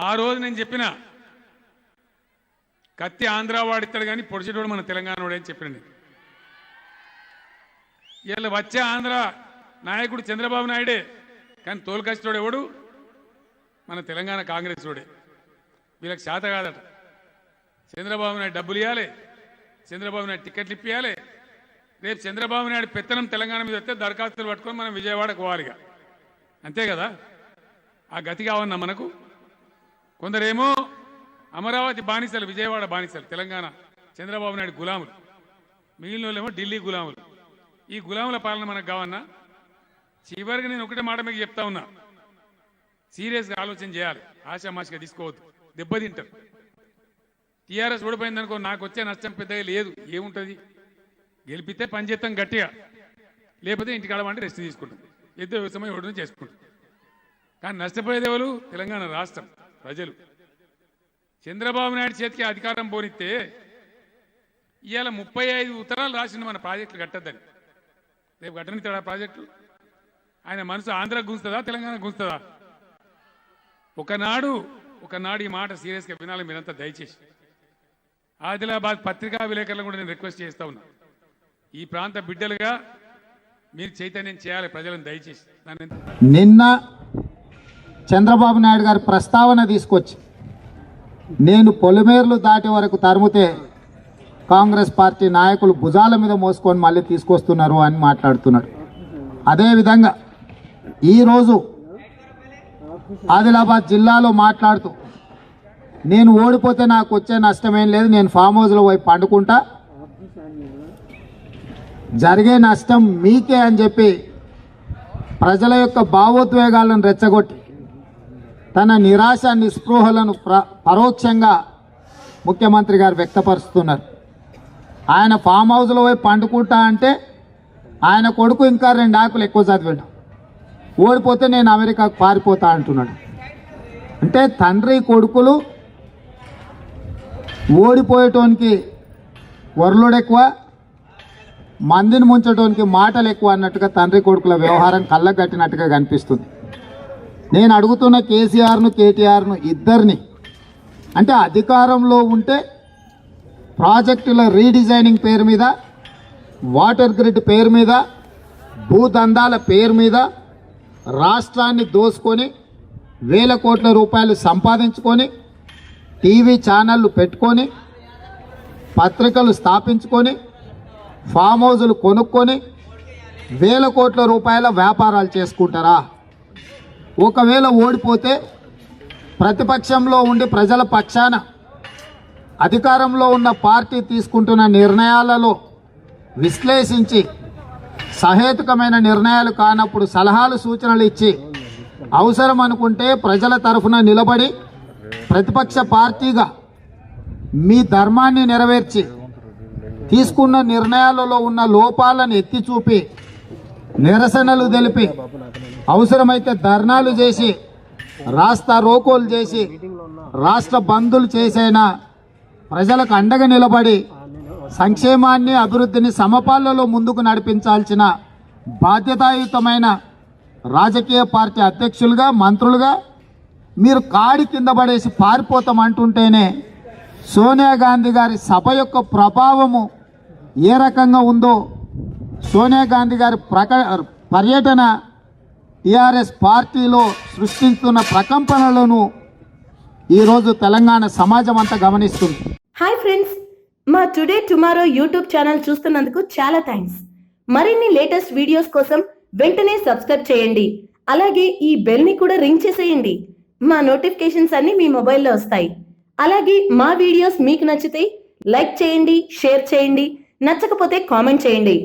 ఆ రోజు నేను చెప్పిన కత్తి ఆంధ్ర వాడిస్తాడు కానీ పొడిచేటోడు మన తెలంగాణ వాడే అని చెప్పిన. ఇలా వచ్చే ఆంధ్ర నాయకుడు చంద్రబాబు నాయుడే కానీ తోలుకష్టోడు ఎవడు మన తెలంగాణ కాంగ్రెస్ వాడే. వీళ్ళకి శాత కాదట. చంద్రబాబు నాయుడు డబ్బులు ఇవ్వాలి, చంద్రబాబు నాయుడు టికెట్లు ఇప్పియాలి. రేపు చంద్రబాబు నాయుడు పెత్తనం తెలంగాణ మీద వస్తే దరఖాస్తులు పట్టుకొని మనం విజయవాడకు పోవాలిగా, అంతే కదా. ఆ గతి కావన్నా మనకు. కొందరేమో అమరావతి బానిసలు, విజయవాడ బానిసలు, తెలంగాణ చంద్రబాబు నాయుడు గులాములు, మిగిలిన వాళ్ళేమో ఢిల్లీ గులాములు. ఈ గులాముల పాలన మనకు కావన్నా. చివరికి నేను ఒకటే మాట మీకు చెప్తా ఉన్నా, సీరియస్గా ఆలోచన చేయాలి, ఆశామాషిగా తీసుకోవద్దు, దెబ్బతింటారు. టీఆర్ఎస్ ఓడిపోయిందనుకో నాకు వచ్చే నష్టం పెద్దగా లేదు, ఏముంటుంది, గెలిపితే పని చేస్తాం గట్టిగా, లేకపోతే ఇంటికి ఆడమంటే రెస్ట్ తీసుకుంటాం, యుద్ధ వ్యవసాయం ఓడిని చేసుకుంటాం. కానీ నష్టపోయేది ఎవరు? తెలంగాణ రాష్ట్రం ప్రజలు. చంద్రబాబు నాయుడు చేతికి అధికారం పోనిస్తే ఇవాళ 35 ఉత్తరాలు రాసింది మన ప్రాజెక్టులు కట్టద్దని. రేపు కట్టనిస్తాడా ప్రాజెక్టులు? ఆయన మనసు ఆంధ్రకు గుంచుతుందా, తెలంగాణ గుంచుతుందా? ఒకనాడు ఈ మాట సీరియస్గా వినాలి మీరంతా దయచేసి. ఆదిలాబాద్ పత్రికా విలేకరులను కూడా నేను రిక్వెస్ట్ చేస్తా ఉన్నా, ఈ ప్రాంత బిడ్డలుగా మీరు చైతన్యం చేయాలి ప్రజలను దయచేసి. నిన్న చంద్రబాబు నాయుడు గారి ప్రస్తావన తీసుకొచ్చి నేను పొలిమేర్లు దాటి వరకు తరుముతే కాంగ్రెస్ పార్టీ నాయకులు భుజాల మీద మోసుకొని మళ్ళీ తీసుకొస్తున్నారు అని మాట్లాడుతున్నాడు. అదేవిధంగా ఈరోజు ఆదిలాబాద్ జిల్లాలో మాట్లాడుతూ నేను ఓడిపోతే నాకు వచ్చే నష్టమేం లేదు, నేను ఫామ్ హౌస్లో పోయి పండుకుంటా, జరిగే నష్టం మీకే అని చెప్పి ప్రజల యొక్క భావోద్వేగాలను రెచ్చగొట్టి తన నిరాశ నిస్పృహలను పరోక్షంగా ముఖ్యమంత్రి గారు వ్యక్తపరుస్తున్నారు. ఆయన ఫామ్ హౌస్లో పోయి పండుకుంటా అంటే ఆయన కొడుకు ఇంకా 2 ఆకులు ఎక్కువ చదివాడు, ఓడిపోతే నేను అమెరికాకు పారిపోతా అంటున్నాడు. అంటే తండ్రి కొడుకులు ఓడిపోయేటోనికి వరలుడు ఎక్కువ, మందిని ముంచడానికి మాటలు ఎక్కువ అన్నట్టుగా తండ్రి కొడుకుల వ్యవహారం కళ్ళగట్టినట్టుగా కనిపిస్తుంది. నేను అడుగుతున్న కేసీఆర్ను కేటీఆర్ను ఇద్దరిని, అంటే అధికారంలో ఉంటే ప్రాజెక్టుల రీడిజైనింగ్ పేరు మీద, వాటర్ గ్రిడ్ పేరు మీద, భూదందాల పేరు మీద రాష్ట్రాన్ని దోసుకొని వేల కోట్ల రూపాయలు సంపాదించుకొని టీవీ ఛానళ్ళు పెట్టుకొని పత్రికలు స్థాపించుకొని ఫామ్ హౌజులు కొనుక్కొని వేల కోట్ల రూపాయల వ్యాపారాలు చేసుకుంటారా? ఒకవేళ ఓడిపోతే ప్రతిపక్షంలో ఉండి ప్రజల పక్షాన అధికారంలో ఉన్న పార్టీ తీసుకుంటున్న నిర్ణయాలలో విశ్లేషించి సహేతుకమైన నిర్ణయాలు కానప్పుడు సలహాలు సూచనలు ఇచ్చి అవసరం అనుకుంటే ప్రజల తరఫున నిలబడి ప్రతిపక్ష పార్టీగా మీ ధర్మాన్ని నెరవేర్చి తీసుకున్న నిర్ణయాలలో ఉన్న లోపాలను ఎత్తి చూపి నిరసనలు తెలిపి అవసరమైతే ధర్నాలు చేసి రాస్తా రోకోలు చేసి రాష్ట్ర బంధులు చేసైనా ప్రజలకు అండగా నిలబడి సంక్షేమాన్ని అభివృద్ధిని సమపాళ్లలో ముందుకు నడిపించాల్సిన బాధ్యతాయుతమైన రాజకీయ పార్టీ అధ్యక్షులుగా మంత్రులుగా మీరు కాడి కింద పడేసి పారిపోతామంటుంటేనే సోనియా గాంధీ గారి సభ యొక్క ప్రభావము ఏ రకంగా ఉందో, సోనియా గాంధీ గారి పర్యటన టీఆర్ఎస్ పార్టీలో సృష్టిస్తున్న ప్రకంపనలను ఈరోజు తెలంగాణ సమాజం అంతా గమనిస్తుంది. హాయ్ ఫ్రెండ్స్, మా టుడే టుమారో యూట్యూబ్ ఛానల్ చూస్తున్నందుకు చాలా థ్యాంక్స్. మరిన్ని లేటెస్ట్ వీడియోస్ కోసం వెంటనే సబ్స్క్రైబ్ చేయండి. అలాగే ఈ బెల్ ని కూడా రింగ్ చేసేయండి. మా నోటిఫికేషన్స్ అన్ని మీ మొబైల్లో వస్తాయి. అలాగే మా వీడియోస్ మీకు నచ్చితే లైక్ చేయండి, షేర్ చేయండి, నచ్చకపోతే కామెంట్ చేయండి.